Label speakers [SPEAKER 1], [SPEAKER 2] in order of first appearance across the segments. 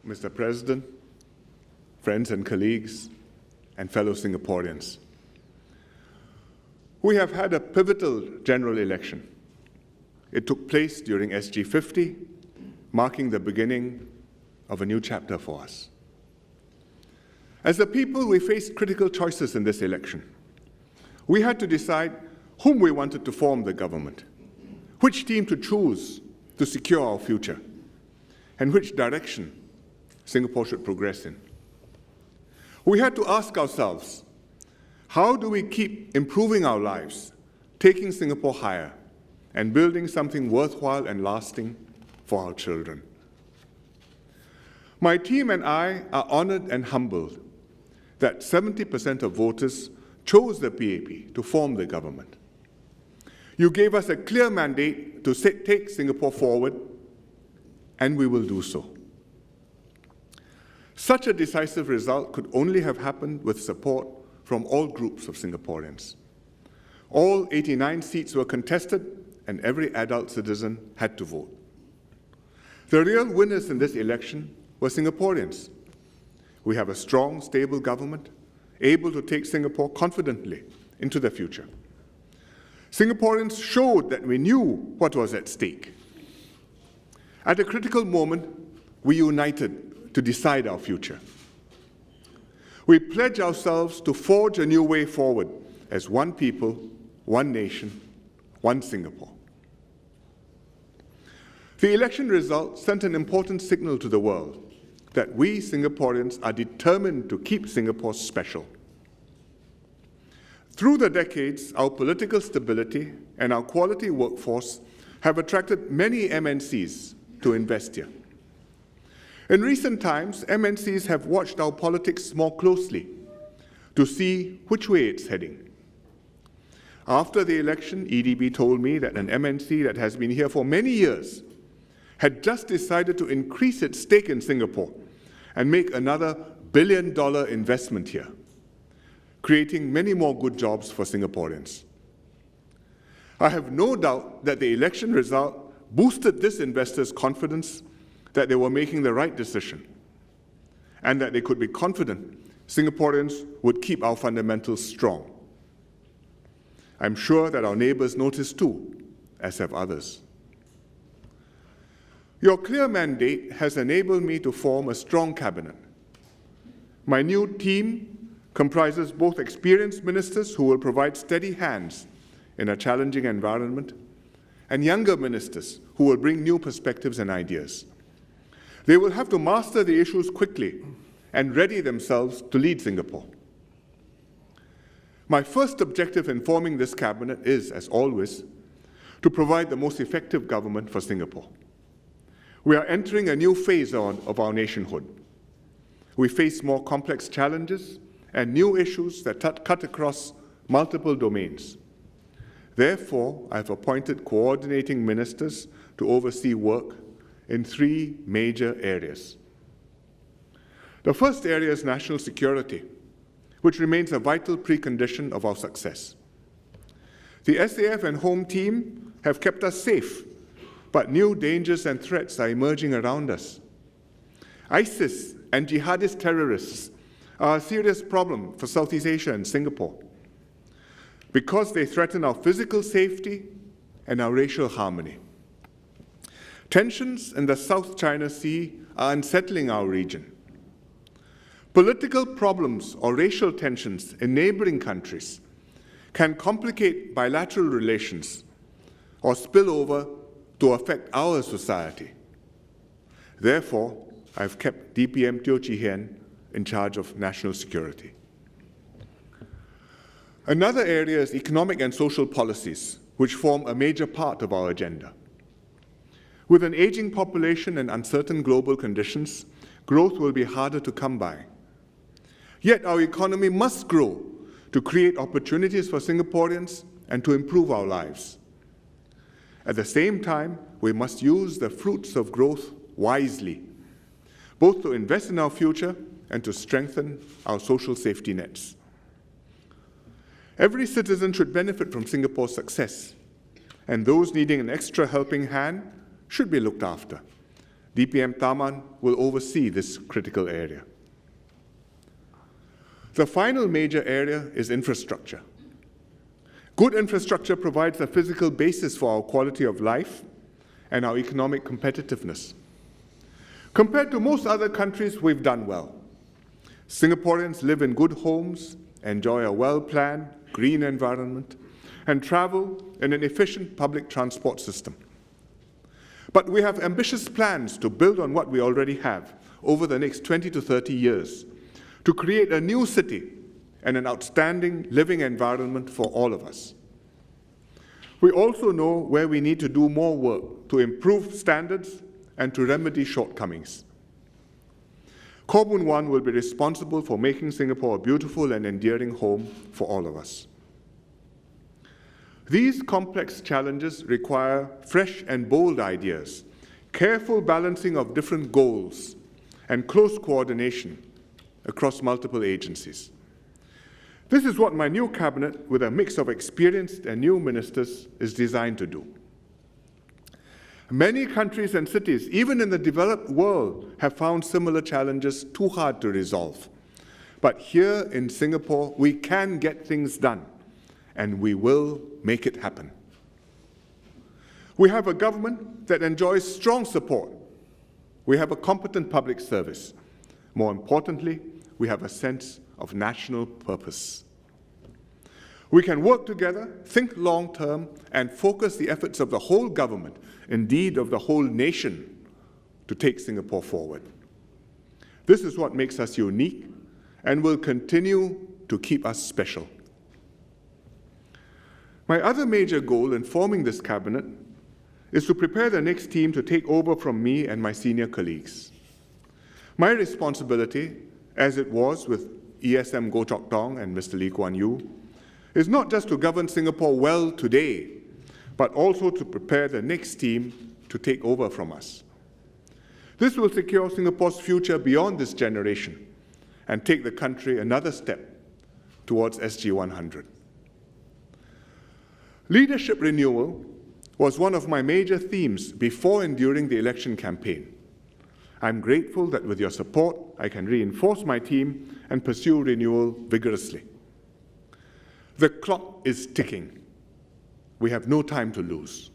[SPEAKER 1] Mr. President, friends and colleagues, and fellow Singaporeans. We have had a pivotal general election. It took place during SG 50, marking the beginning of a new chapter for us. As a people, we faced critical choices in this election. We had to decide whom we wanted to form the government, which team to choose to secure our future, and which direction Singapore should progress in. We had to ask ourselves, how do we keep improving our lives, taking Singapore higher, and building something worthwhile and lasting for our children? My team and I are honored and humbled that 70% of voters chose the PAP to form the government. You gave us a clear mandate to take Singapore forward, and we will do so. Such a decisive result could only have happened with support from all groups of Singaporeans. All 89 seats were contested, and every adult citizen had to vote. The real winners in this election were Singaporeans. We have a strong, stable government, able to take Singapore confidently into the future. Singaporeans showed that we knew what was at stake. At a critical moment, we united to decide our future. We pledge ourselves to forge a new way forward as one people, one nation, one Singapore. The election result sent an important signal to the world that we Singaporeans are determined to keep Singapore special. Through the decades, our political stability and our quality workforce have attracted many MNCs to invest here. In recent times, MNCs have watched our politics more closely to see which way it's heading. After the election, EDB told me that an MNC that has been here for many years had just decided to increase its stake in Singapore and make another $1 billion investment here, creating many more good jobs for Singaporeans. I have no doubt that the election result boosted this investor's confidence that they were making the right decision and that they could be confident Singaporeans would keep our fundamentals strong. I'm sure that our neighbors noticed too, as have others. Your clear mandate has enabled me to form a strong cabinet. My new team comprises both experienced ministers who will provide steady hands in a challenging environment and younger ministers who will bring new perspectives and ideas. They will have to master the issues quickly and ready themselves to lead Singapore. My first objective in forming this cabinet is, as always, to provide the most effective government for Singapore. We are entering a new phase of our nationhood. We face more complex challenges and new issues that cut across multiple domains. Therefore, I've appointed coordinating ministers to oversee work in 3 major areas. The first area is national security, which remains a vital precondition of our success. The SAF and Home Team have kept us safe, but new dangers and threats are emerging around us. ISIS and jihadist terrorists are a serious problem for Southeast Asia and Singapore because they threaten our physical safety and our racial harmony. Tensions in the South China Sea are unsettling our region. Political problems or racial tensions in neighboring countries can complicate bilateral relations or spill over to affect our society. Therefore, I've kept DPM Teo Chee Hean in charge of national security. Another area is economic and social policies, which form a major part of our agenda. With an aging population and uncertain global conditions, growth will be harder to come by. Yet our economy must grow to create opportunities for Singaporeans and to improve our lives. At the same time, we must use the fruits of growth wisely, both to invest in our future and to strengthen our social safety nets. Every citizen should benefit from Singapore's success, and those needing an extra helping hand should be looked after. DPM Taman will oversee this critical area. The final major area is infrastructure. Good infrastructure provides a physical basis for our quality of life and our economic competitiveness. Compared to most other countries, we've done well. Singaporeans live in good homes, enjoy a well-planned, green environment, and travel in an efficient public transport system. But we have ambitious plans to build on what we already have over the next 20 to 30 years to create a new city and an outstanding living environment for all of us. We also know where we need to do more work to improve standards and to remedy shortcomings. Khaw Boon Wan will be responsible for making Singapore a beautiful and endearing home for all of us. These complex challenges require fresh and bold ideas, careful balancing of different goals, and close coordination across multiple agencies. This is what my new cabinet, with a mix of experienced and new ministers, is designed to do. Many countries and cities, even in the developed world, have found similar challenges too hard to resolve. But here in Singapore, we can get things done, and we will make it happen. We have a government that enjoys strong support. We have a competent public service. More importantly, we have a sense of national purpose. We can work together, think long-term, and focus the efforts of the whole government, indeed of the whole nation, to take Singapore forward. This is what makes us unique and will continue to keep us special. My other major goal in forming this cabinet is to prepare the next team to take over from me and my senior colleagues. My responsibility, as it was with ESM Goh Chok Tong and Mr. Lee Kuan Yew, is not just to govern Singapore well today, but also to prepare the next team to take over from us. This will secure Singapore's future beyond this generation and take the country another step towards SG 100. Leadership renewal was one of my major themes before and during the election campaign. I'm grateful that with your support, I can reinforce my team and pursue renewal vigorously. The clock is ticking. We have no time to lose.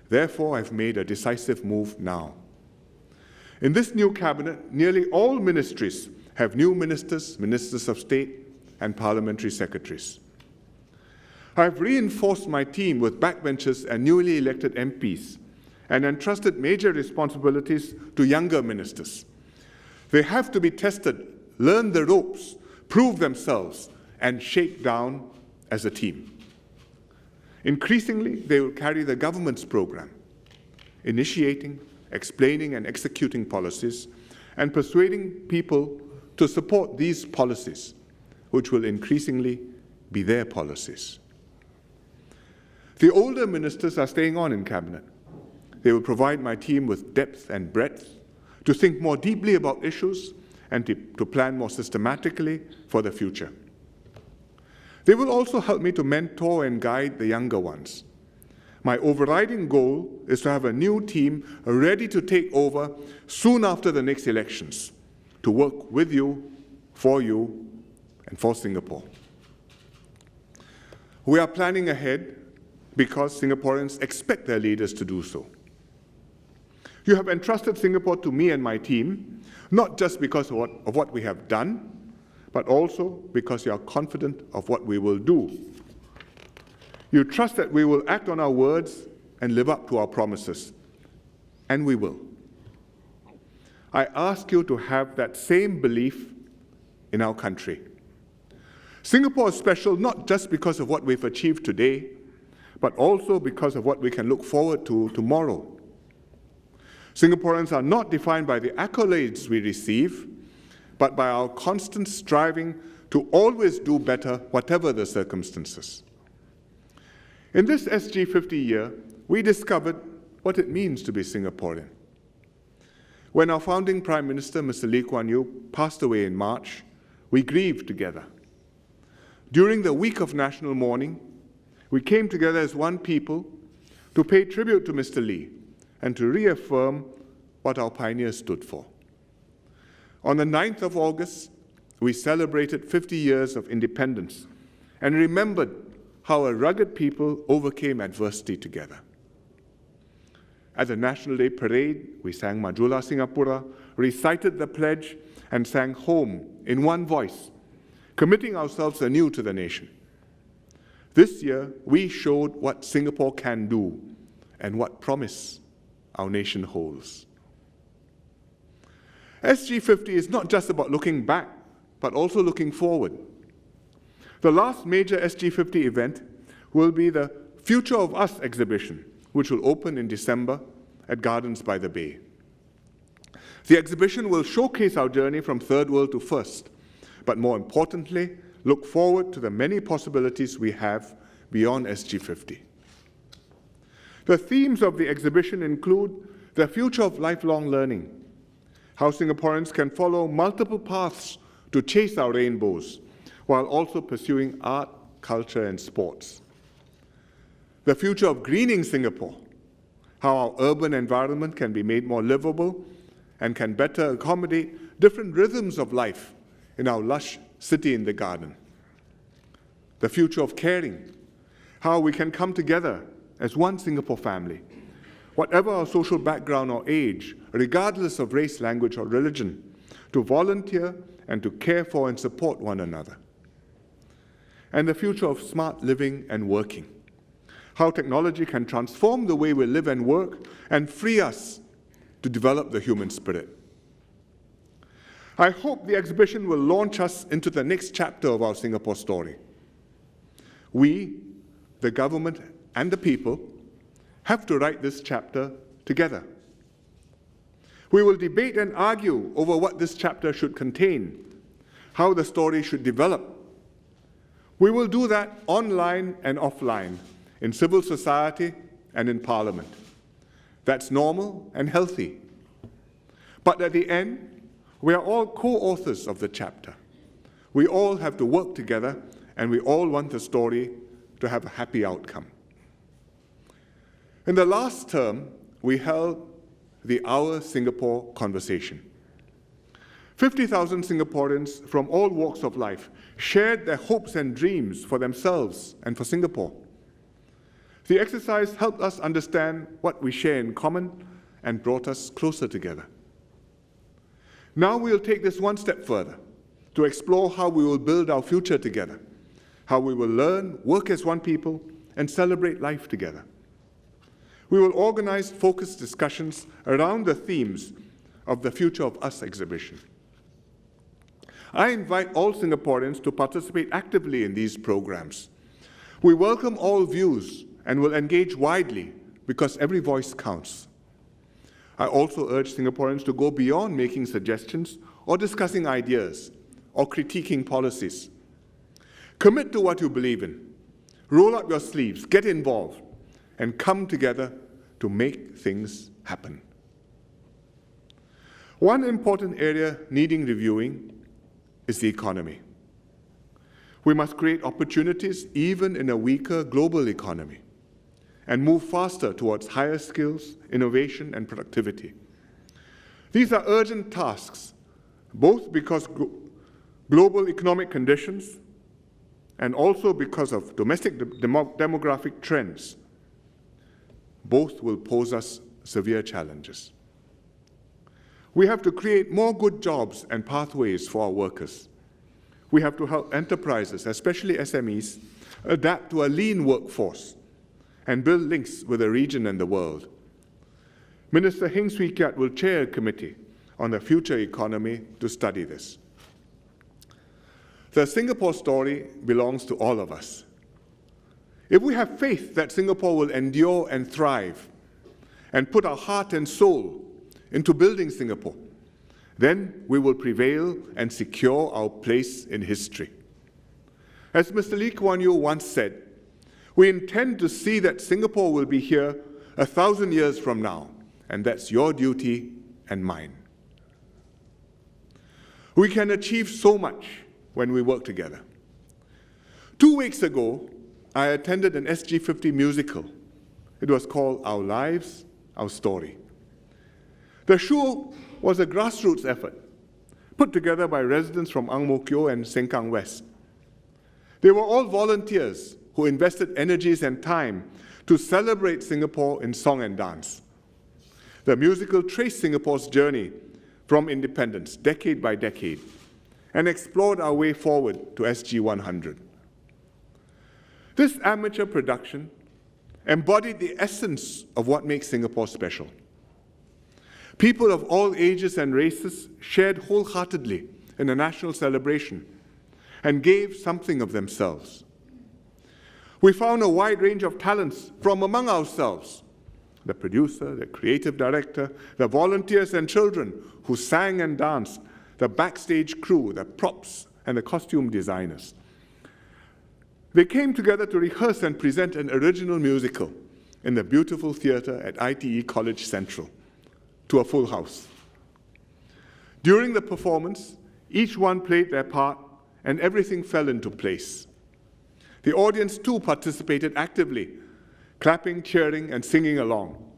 [SPEAKER 1] Therefore, I've made a decisive move now. In this new cabinet, nearly all ministries have new ministers, ministers of state, and parliamentary secretaries. I've reinforced my team with backbenchers and newly elected MPs and entrusted major responsibilities to younger ministers. They have to be tested, learn the ropes, prove themselves, and shake down as a team. Increasingly, they will carry the government's program, initiating, explaining, and executing policies, and persuading people to support these policies, which will increasingly be their policies. The older ministers are staying on in cabinet. They will provide my team with depth and breadth to think more deeply about issues and to plan more systematically for the future. They will also help me to mentor and guide the younger ones. My overriding goal is to have a new team ready to take over soon after the next elections, to work with you, and for Singapore. We are planning ahead because Singaporeans expect their leaders to do so. You have entrusted Singapore to me and my team, not just because of what we have done, but also because you are confident of what we will do. You trust that we will act on our words and live up to our promises, and we will. I ask you to have that same belief in our country. Singapore is special not just because of what we've achieved today, but also because of what we can look forward to tomorrow. Singaporeans are not defined by the accolades we receive, but by our constant striving to always do better, whatever the circumstances. In this SG 50 year, we discovered what it means to be Singaporean. When our founding Prime Minister, Mr. Lee Kuan Yew, passed away in March, we grieved together. During the week of national mourning, we came together as one people to pay tribute to Mr. Lee and to reaffirm what our pioneers stood for. On the 9th of August, we celebrated 50 years of independence and remembered how a rugged people overcame adversity together. At the National Day Parade, we sang Majulah Singapura, recited the pledge, and sang Home in one voice, committing ourselves anew to the nation. This year, we showed what Singapore can do and what promise our nation holds. SG50 is not just about looking back, but also looking forward. The last major SG50 event will be the Future of Us exhibition, which will open in December at Gardens by the Bay. The exhibition will showcase our journey from third world to first, but more importantly, look forward to the many possibilities we have beyond SG50. The themes of the exhibition include the future of lifelong learning, how Singaporeans can follow multiple paths to chase our rainbows, while also pursuing art, culture, and sports. The future of greening Singapore, how our urban environment can be made more livable and can better accommodate different rhythms of life in our lush city in the garden. The future of caring, how we can come together as one Singapore family, whatever our social background or age, regardless of race, language, or religion, to volunteer and to care for and support one another. And the future of smart living and working, how technology can transform the way we live and work and free us to develop the human spirit. I hope the exhibition will launch us into the next chapter of our Singapore story. We, the government and the people, have to write this chapter together. We will debate and argue over what this chapter should contain, how the story should develop. We will do that online and offline, in civil society and in Parliament. That's normal and healthy. But at the end, we are all co-authors of the chapter. We all have to work together, and we all want the story to have a happy outcome. In the last term, we held the Our Singapore Conversation. 50,000 Singaporeans from all walks of life shared their hopes and dreams for themselves and for Singapore. The exercise helped us understand what we share in common and brought us closer together. Now we'll take this one step further to explore how we will build our future together, how we will learn, work as one people, and celebrate life together. We will organize focused discussions around the themes of the Future of Us exhibition. I invite all Singaporeans to participate actively in these programs. We welcome all views and will engage widely because every voice counts. I also urge Singaporeans to go beyond making suggestions or discussing ideas or critiquing policies. Commit to what you believe in. Roll up your sleeves, get involved, and come together to make things happen. One important area needing reviewing is the economy. We must create opportunities even in a weaker global economy and move faster towards higher skills, innovation, and productivity. These are urgent tasks, both because global economic conditions and also because of domestic demographic trends. Both will pose us severe challenges. We have to create more good jobs and pathways for our workers. We have to help enterprises, especially SMEs, adapt to a lean workforce and build links with the region and the world. Minister Heng Swee Keat will chair a committee on the future economy to study this. The Singapore story belongs to all of us. If we have faith that Singapore will endure and thrive and put our heart and soul into building Singapore, then we will prevail and secure our place in history. As Mr. Lee Hsien Loong once said, we intend to see that Singapore will be here 1,000 years from now, and that's your duty and mine. We can achieve so much when we work together. 2 weeks ago, I attended an SG50 musical. It was called Our Lives, Our Story. The show was a grassroots effort put together by residents from Ang Mo Kio and Sengkang West. They were all volunteers who invested energies and time to celebrate Singapore in song and dance. The musical traced Singapore's journey from independence, decade by decade, and explored our way forward to SG 100. This amateur production embodied the essence of what makes Singapore special. People of all ages and races shared wholeheartedly in a national celebration and gave something of themselves. We found a wide range of talents from among ourselves: the producer, the creative director, the volunteers and children who sang and danced, the backstage crew, the props, and the costume designers. They came together to rehearse and present an original musical in the beautiful theatre at ITE College Central to a full house. During the performance, each one played their part and everything fell into place. The audience too participated actively, clapping, cheering, and singing along.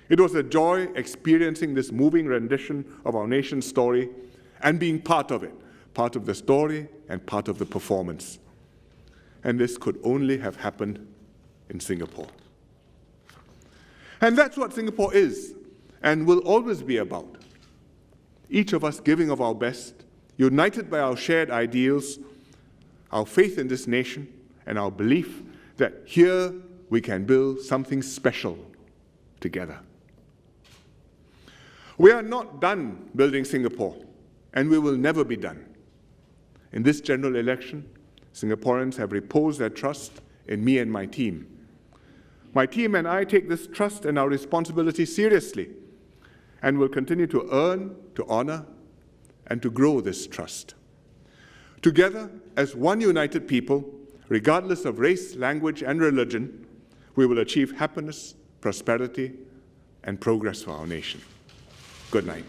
[SPEAKER 1] It was a joy experiencing this moving rendition of our nation's story and being part of it, part of the story and part of the performance. And this could only have happened in Singapore. And that's what Singapore is and will always be about. Each of us giving of our best, united by our shared ideals, our faith in this nation, and our belief that here we can build something special together. We are not done building Singapore, and we will never be done. In this general election, Singaporeans have reposed their trust in me and my team. My team and I take this trust and our responsibility seriously and will continue to earn, to honor, and to grow this trust. Together, as one united people, regardless of race, language, and religion, we will achieve happiness, prosperity, and progress for our nation. Good night.